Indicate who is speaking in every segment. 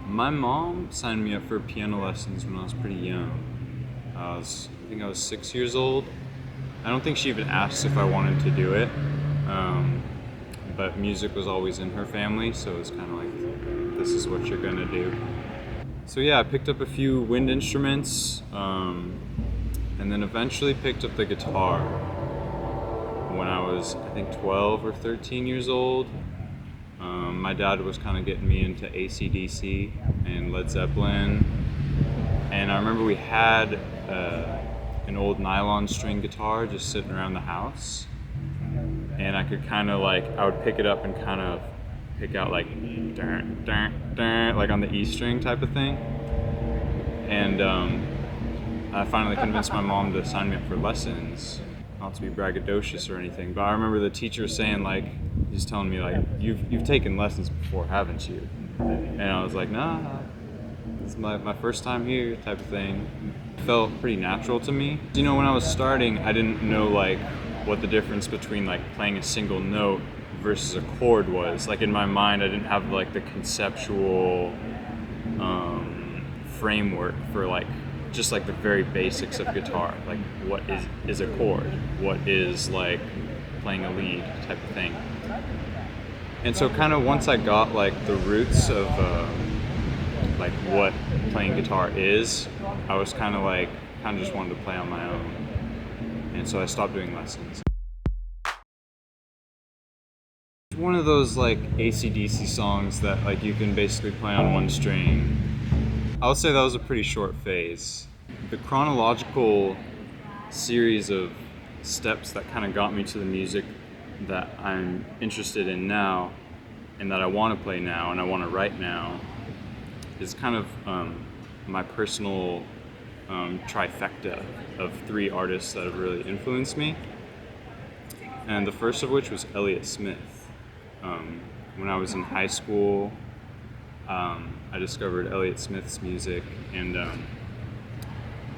Speaker 1: My mom signed me up for piano lessons when I was pretty young. I think I was 6 years old. I don't think she even asked if I wanted to do it, um, but music was always in her family, so it was kind of like, this is what you're gonna do. So yeah, I picked up a few wind instruments, and then eventually picked up the guitar when I was, I think, 12 or 13 years old. My dad was kind of getting me into AC/DC and Led Zeppelin, and I remember we had an old nylon string guitar just sitting around the house, and I could kind of like, I would pick it up and kind of pick out like dun, dun, dun, like on the E string type of thing. And I finally convinced my mom to sign me up for lessons. Not to be braggadocious or anything, but I remember the teacher saying, like, he's telling me, like, you've taken lessons before, haven't you? And I was like, nah, it's my first time here, type of thing. It felt pretty natural to me. You know, when I was starting, I didn't know like what the difference between like playing a single note versus a chord was. Like in my mind, I didn't have like the conceptual framework for like just like the very basics of guitar, like what is a chord, what is like playing a lead type of thing. And so kind of once I got like the roots of like what playing guitar is, I was kind of just wanted to play on my own, and so I stopped doing lessons. It's one of those like AC/DC songs that like you can basically play on one string. I would say that was a pretty short phase. The chronological series of steps that kind of got me to the music that I'm interested in now and that I want to play now and I want to write now is kind of my personal trifecta of three artists that have really influenced me. And the first of which was Elliott Smith. When I was in high school, I discovered Elliott Smith's music and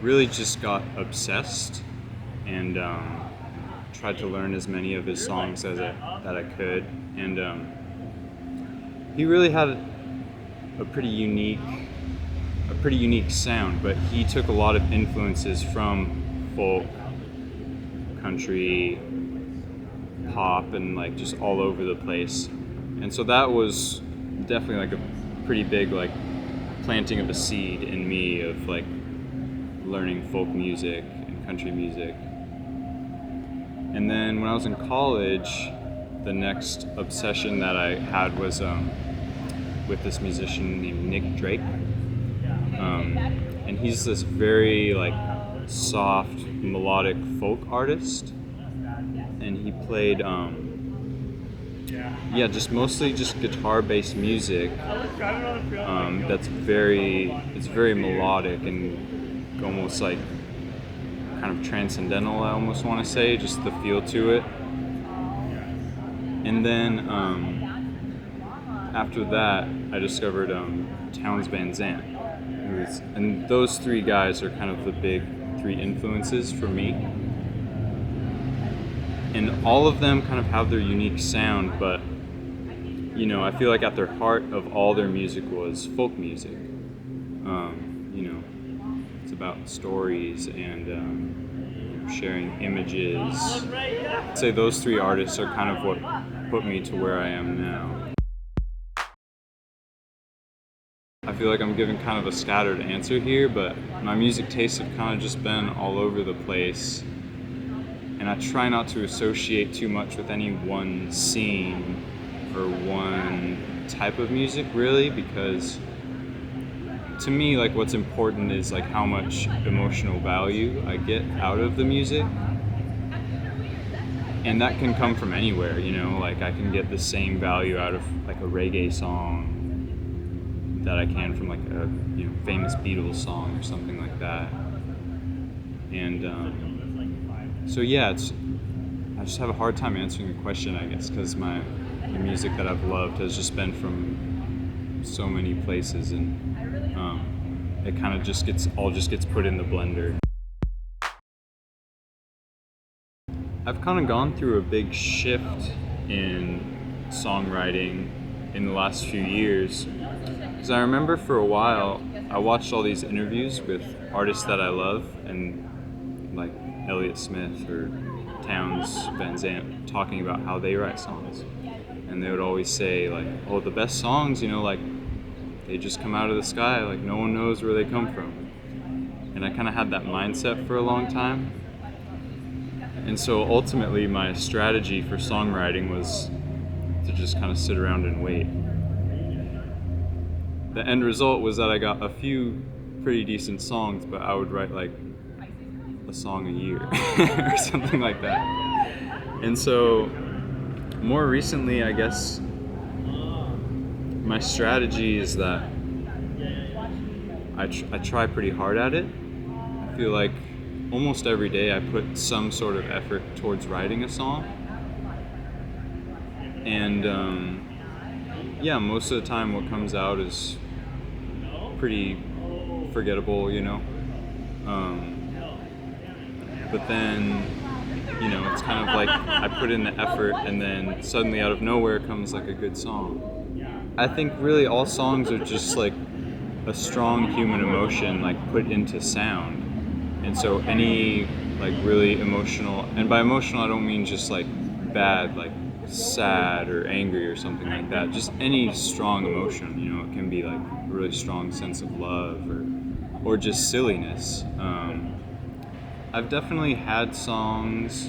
Speaker 1: really just got obsessed and tried to learn as many of his songs that I could. And he really had a pretty unique sound, but he took a lot of influences from folk, country, pop, and like just all over the place. And so that was definitely like a pretty big like planting of a seed in me of like learning folk music and country music. And then when I was in college, the next obsession that I had was with this musician named Nick Drake. And he's this very like soft melodic folk artist, and he played just mostly just guitar-based music. It's very melodic and almost like kind of transcendental, I almost want to say, just the feel to it. And then after that, I discovered Townes Van Zandt, and those three guys are kind of the big three influences for me. And all of them kind of have their unique sound, but you know, I feel like at their heart of all their music was folk music. You know, it's about stories and sharing images. I'd say those three artists are kind of what put me to where I am now. I feel like I'm giving kind of a scattered answer here, but my music tastes have kind of just been all over the place. And I try not to associate too much with any one scene or one type of music, really, because to me, like, what's important is like how much emotional value I get out of the music. And that can come from anywhere, you know, like I can get the same value out of like a reggae song that I can from like a famous Beatles song or something like that. And so yeah, I just have a hard time answering the question, I guess, because the music that I've loved has just been from so many places, and it kind of just gets put in the blender. I've kind of gone through a big shift in songwriting in the last few years. Because I remember for a while, I watched all these interviews with artists that I love, and like Elliott Smith or Townes Van Zandt, talking about how they write songs. And they would always say like, oh, the best songs, like they just come out of the sky, like no one knows where they come from. And I kind of had that mindset for a long time. And so ultimately my strategy for songwriting was to just kind of sit around and wait. The end result was that I got a few pretty decent songs, but I would write like a song a year or something like that. And so more recently, I guess my strategy is that I try pretty hard at it. I feel like almost every day I put some sort of effort towards writing a song. And most of the time what comes out is pretty forgettable, but then, it's kind of like I put in the effort and then suddenly out of nowhere comes like a good song. I think really all songs are just like a strong human emotion like put into sound. And so any like really emotional, and by emotional I don't mean just like bad, like sad or angry or something like that, just any strong emotion, it can be like a really strong sense of love or just silliness. I've definitely had songs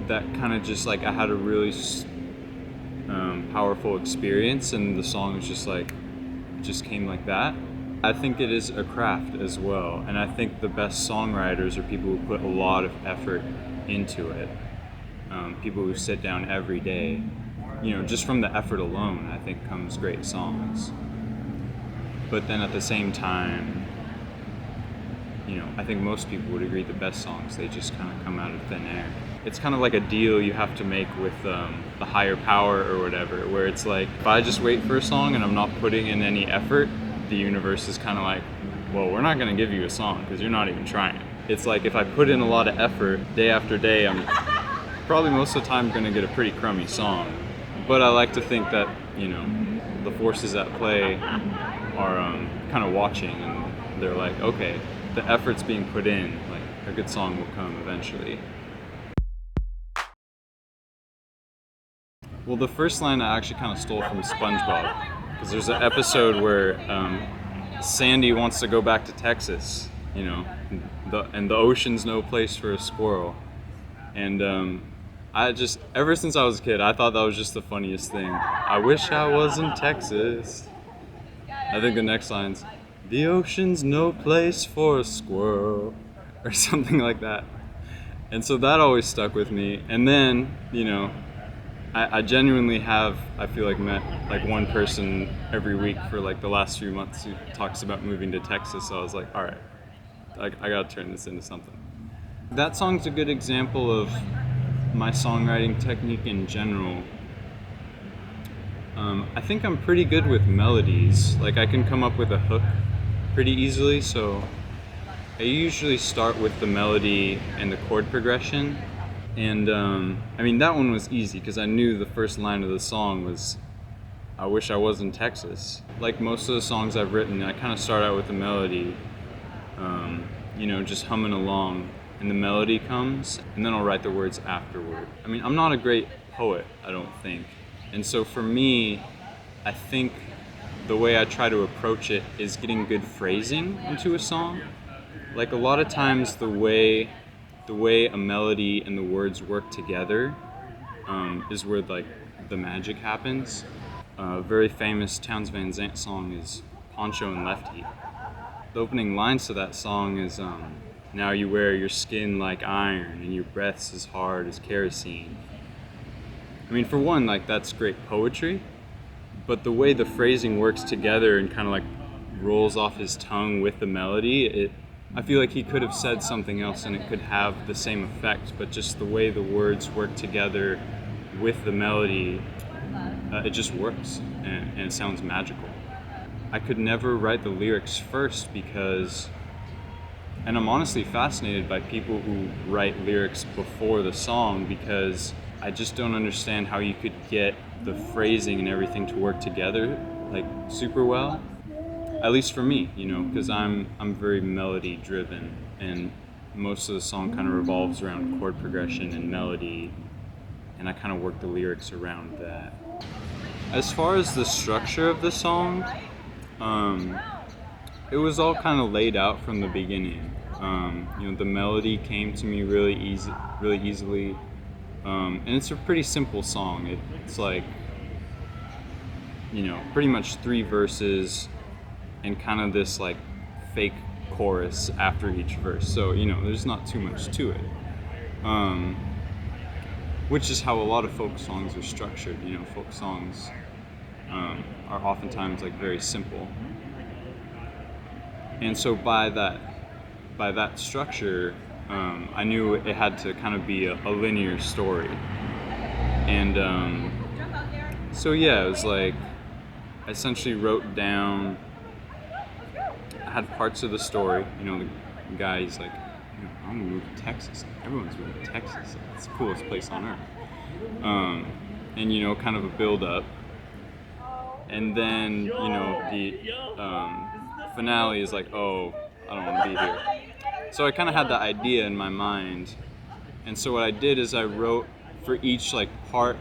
Speaker 1: that kind of just like I had a really powerful experience and the song was just like, just came like that. I think it is a craft as well, and I think the best songwriters are people who put a lot of effort into it. People who sit down every day, just from the effort alone, I think comes great songs. But then at the same time, I think most people would agree the best songs, they just kind of come out of thin air. It's kind of like a deal you have to make with the higher power or whatever, where it's like, if I just wait for a song and I'm not putting in any effort, the universe is kind of like, well, we're not going to give you a song because you're not even trying. It's like if I put in a lot of effort day after day, I'm probably most of the time going to get a pretty crummy song. But I like to think that, the forces at play are kind of watching, and they're like, okay, the effort's being put in, like a good song will come eventually. Well, the first line I actually kind of stole from SpongeBob, because there's an episode where Sandy wants to go back to Texas, and the ocean's no place for a squirrel. And ever since I was a kid, I thought that was just the funniest thing. I wish I was in Texas. I think the next line's, the ocean's no place for a squirrel, or something like that. And so that always stuck with me. And then, I genuinely have, I feel like, met like one person every week for like the last few months who talks about moving to Texas. So I was like, all right, I gotta turn this into something. That song's a good example of my songwriting technique in general. I think I'm pretty good with melodies. Like I can come up with a hook pretty easily. So I usually start with the melody and the chord progression. And that one was easy because I knew the first line of the song was, I wish I was in Texas. Like most of the songs I've written, I kind of start out with the melody, just humming along, and the melody comes, and then I'll write the words afterward. I'm not a great poet, I don't think. And so for me, I think the way I try to approach it is getting good phrasing into a song. Like a lot of times the way a melody and the words work together is where like the magic happens. A very famous Townes Van Zandt song is Poncho and Lefty. The opening lines to that song is, now you wear your skin like iron and your breath's as hard as kerosene. For one, like that's great poetry, but the way the phrasing works together and kind of like rolls off his tongue with the melody, I feel like he could have said something else and it could have the same effect, but just the way the words work together with the melody, it just works and it sounds magical. I could never write the lyrics first and I'm honestly fascinated by people who write lyrics before the song, because I just don't understand how you could get the phrasing and everything to work together like super well. At least for me, because I'm very melody driven, and most of the song kind of revolves around chord progression and melody, and I kind of work the lyrics around that. As far as the structure of the song, it was all kind of laid out from the beginning. The melody came to me really easily, and it's a pretty simple song. It's like, pretty much 3 verses and kind of this like fake chorus after each verse. So, there's not too much to it. Which is how a lot of folk songs are structured. Folk songs are oftentimes like very simple. And so by that structure, I knew it had to kind of be a linear story. And so yeah, it was like, I essentially wrote down, I had parts of the story, the guy, he's like, I'm gonna move to Texas. Everyone's moving to Texas. It's the coolest place on earth. And kind of a build up. And then, the finale is like, oh, I don't want to be here. So I kind of had that idea in my mind. And so what I did is I wrote for each like part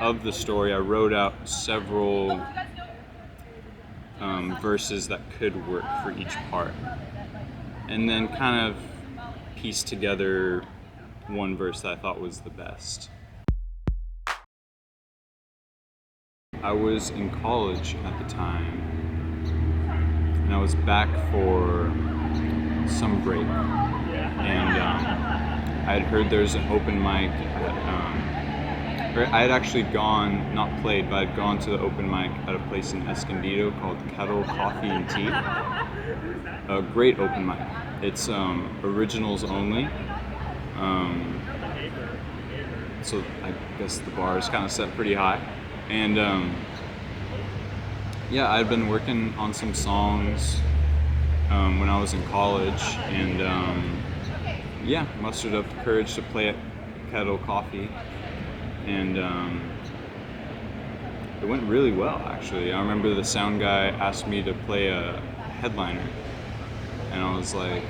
Speaker 1: of the story, I wrote out several verses that could work for each part. And then kind of pieced together one verse that I thought was the best. I was in college at the time, and I was back for some break, and I had heard there's an open mic. I had actually gone, not played, but I'd gone to the open mic at a place in Escondido called Kettle Coffee and Tea. A great open mic. It's originals only. So I guess the bar is kind of set pretty high. And yeah, I'd been working on some songs when I was in college, and yeah, mustered up the courage to play at Kettle Coffee, and it went really well, actually. I remember the sound guy asked me to play a headliner, and I was like,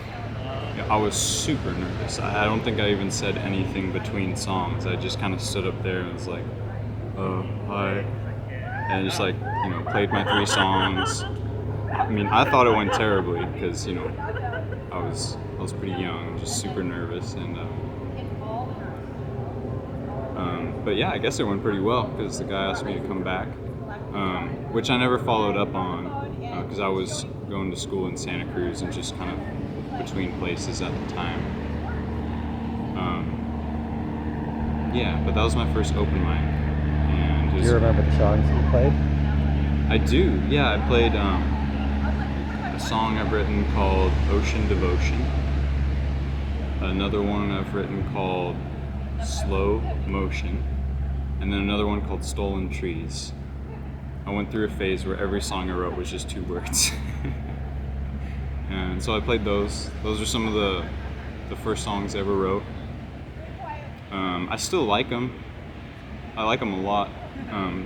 Speaker 1: I was super nervous. I don't think I even said anything between songs. I just kind of stood up there and was like, oh, hi, and just like, played my 3 songs. I mean, I thought it went terribly because, I was pretty young, just super nervous, and but yeah, I guess it went pretty well because the guy asked me to come back, which I never followed up on because I was going to school in Santa Cruz and just kind of between places at the time. Yeah, but that was my first open mic. And
Speaker 2: do you remember the songs you played?
Speaker 1: I do, yeah. I played a song I've written called Ocean Devotion. Another one I've written called Slow Motion. And then another one called Stolen Trees. I went through a phase where every song I wrote was just 2 words. And so I played those. Those are some of the first songs I ever wrote. I still like them. I like them a lot.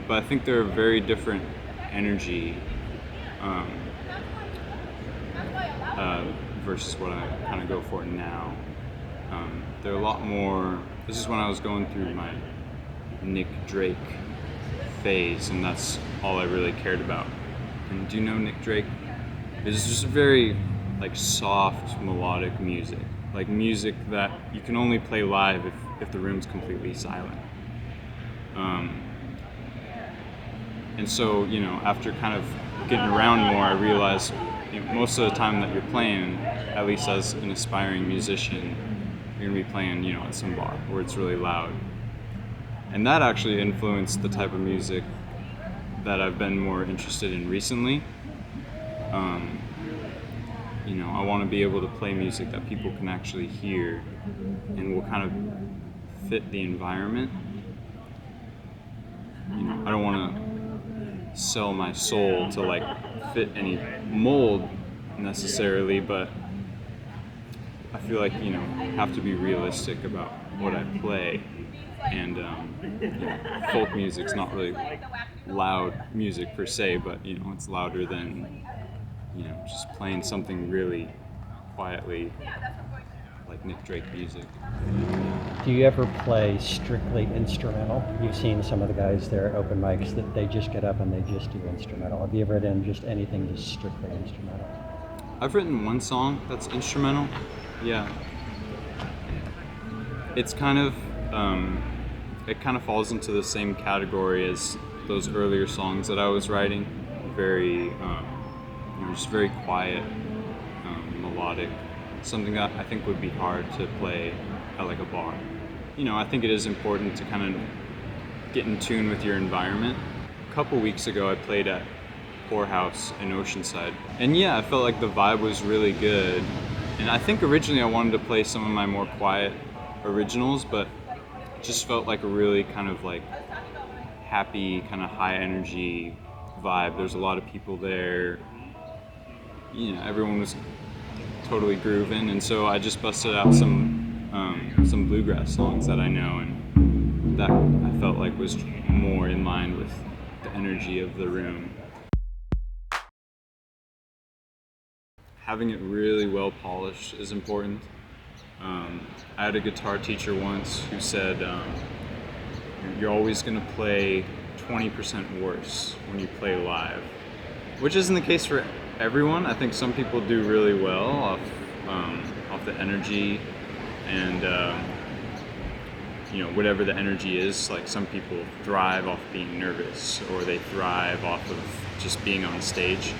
Speaker 1: But I think they're a very different energy versus what I kind of go for now. They're a lot more. This is when I was going through my Nick Drake phase, and that's all I really cared about. And do you know Nick Drake? It's just very like soft melodic music, like music that you can only play live if the room's completely silent. And so, after kind of getting around more, I realized most of the time that you're playing, at least as an aspiring musician, you're gonna be playing, at some bar where it's really loud. And that actually influenced the type of music that I've been more interested in recently. I want to be able to play music that people can actually hear and will kind of fit the environment. I don't want to sell my soul to like fit any mold necessarily, but I feel like, I have to be realistic about what I play. And folk music's not really loud music per se, but it's louder than just playing something really quietly, like Nick Drake music.
Speaker 2: Do you ever play strictly instrumental? You've seen some of the guys there at open mics that they just get up and they just do instrumental. Have you ever done just anything just strictly instrumental?
Speaker 1: I've written one song that's instrumental. Yeah. It's kind of it kind of falls into the same category as those earlier songs that I was writing. Very just very quiet, melodic. Something that I think would be hard to play at like a bar. I think it is important to kind of get in tune with your environment. A couple weeks ago, I played at Poorhouse in Oceanside, and yeah, I felt like the vibe was really good. And I think originally I wanted to play some of my more quiet originals, but it just felt like a really kind of like happy, kind of high energy vibe. There's a lot of people there. Everyone was totally grooving, and so I just busted out some bluegrass songs that I know, and that I felt like was more in line with the energy of the room. Having it really well polished is important. I had a guitar teacher once who said, you're always going to play 20% worse when you play live, which isn't the case for everyone. I think some people do really well off the energy and whatever the energy is. Like some people thrive off being nervous, or they thrive off of just being on stage.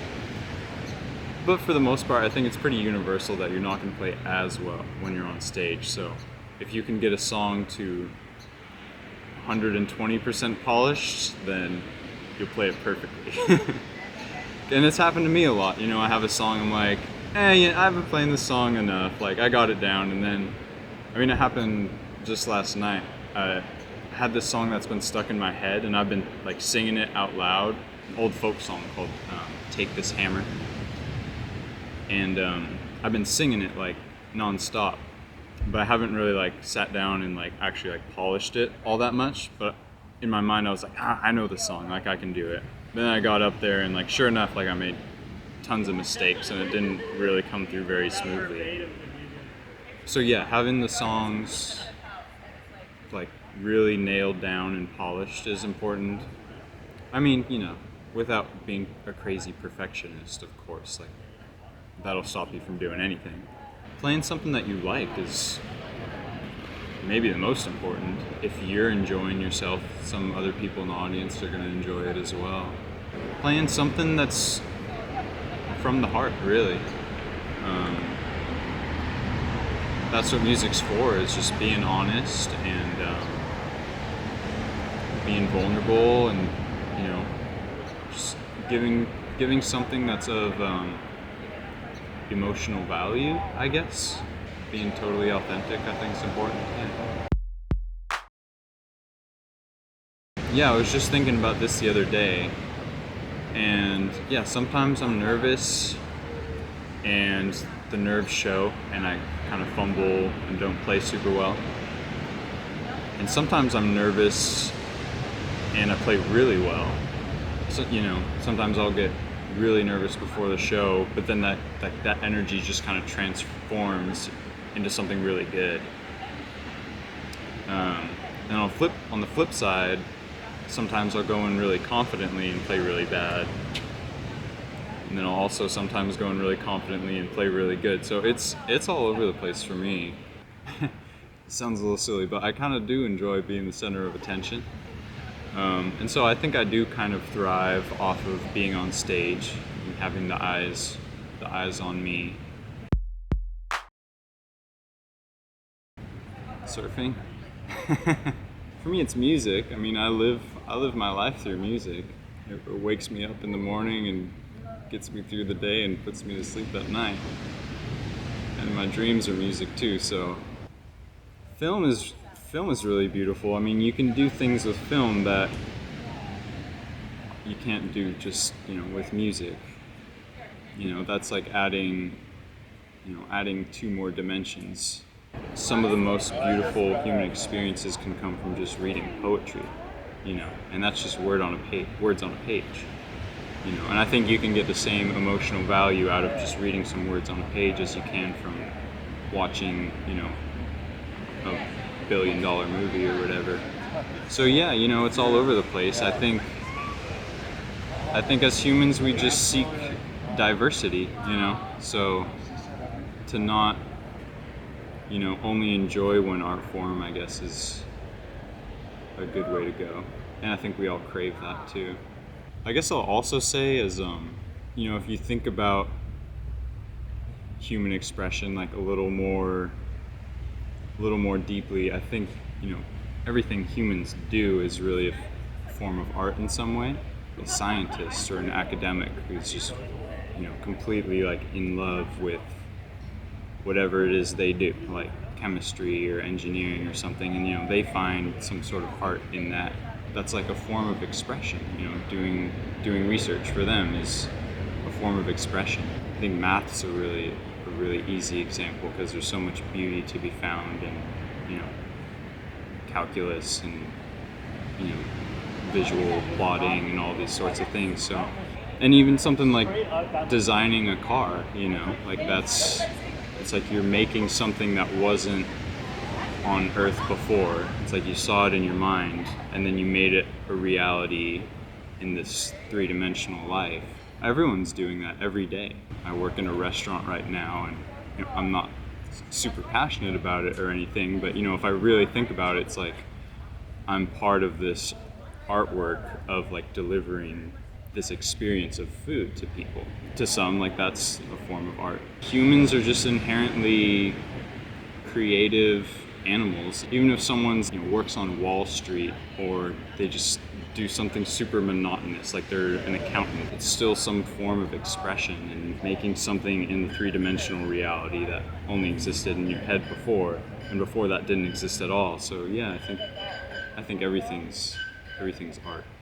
Speaker 1: But for the most part, I think it's pretty universal that you're not going to play as well when you're on stage. So if you can get a song to 120% polished, then you'll play it perfectly. And it's happened to me a lot. I have a song, I'm like, I've been playing this song enough. Like, I got it down. And then, it happened just last night. I had this song that's been stuck in my head, and I've been like singing it out loud. An old folk song called Take This Hammer. And I've been singing it like nonstop, but I haven't really like sat down and like actually like polished it all that much. But in my mind, I was like, I know the song, like I can do it. Then I got up there and like sure enough, like I made tons of mistakes and it didn't really come through very smoothly. So yeah, having the songs like really nailed down and polished is important. Without being a crazy perfectionist, of course, like that'll stop you from doing anything. Playing something that you like is maybe the most important. If you're enjoying yourself, some other people in the audience are going to enjoy it as well. Playing something that's from the heart, really. That's what music's for, is just being honest and being vulnerable and, just giving something that's of emotional value, I guess. Being totally authentic, I think, is important. Yeah, I was just thinking about this the other day, and yeah, sometimes I'm nervous and the nerves show and I kind of fumble and don't play super well. And sometimes I'm nervous and I play really well. So, sometimes I'll get really nervous before the show, but then that energy just kind of transforms into something really good. And on the flip side, sometimes I'll go in really confidently and play really bad. And then I'll also sometimes go in really confidently and play really good. So it's all over the place for me. It sounds a little silly, but I kind of do enjoy being the center of attention. And so I think I do kind of thrive off of being on stage and having the eyes on me. Surfing. For me, it's music. I live my life through music. It wakes me up in the morning and gets me through the day and puts me to sleep at night. And my dreams are music too. So film is really beautiful. You can do things with film that you can't do just with music. That's like adding 2 more dimensions. some of the most beautiful human experiences can come from just reading poetry, and that's just words on a page, and I think you can get the same emotional value out of just reading some words on a page as you can from watching, a billion-dollar movie or whatever. So yeah, it's all over the place. I think as humans we just seek diversity, so to not, only enjoy one art form, I guess, is a good way to go. And I think we all crave that too. I guess I'll also say is, if you think about human expression like a little more deeply, I think, everything humans do is really a form of art in some way. A scientist or an academic who's just, completely like in love with whatever it is they do, like chemistry or engineering or something, and they find some sort of art in that. That's like a form of expression. Doing research for them is a form of expression. I think math's a really easy example because there's so much beauty to be found in, calculus and, visual plotting and all these sorts of things. So, and even something like designing a car, like it's like you're making something that wasn't on Earth before. It's like you saw it in your mind and then you made it a reality in this three-dimensional life. Everyone's doing that every day. I work in a restaurant right now, and I'm not super passionate about it or anything, but if I really think about it, it's like I'm part of this artwork of like delivering this experience of food to people. To some, like that's a form of art. Humans are just inherently creative animals. Even if someone's works on Wall Street or they just do something super monotonous, like they're an accountant, it's still some form of expression and making something in the three-dimensional reality that only existed in your head before, and before that didn't exist at all. So yeah, I think everything's art.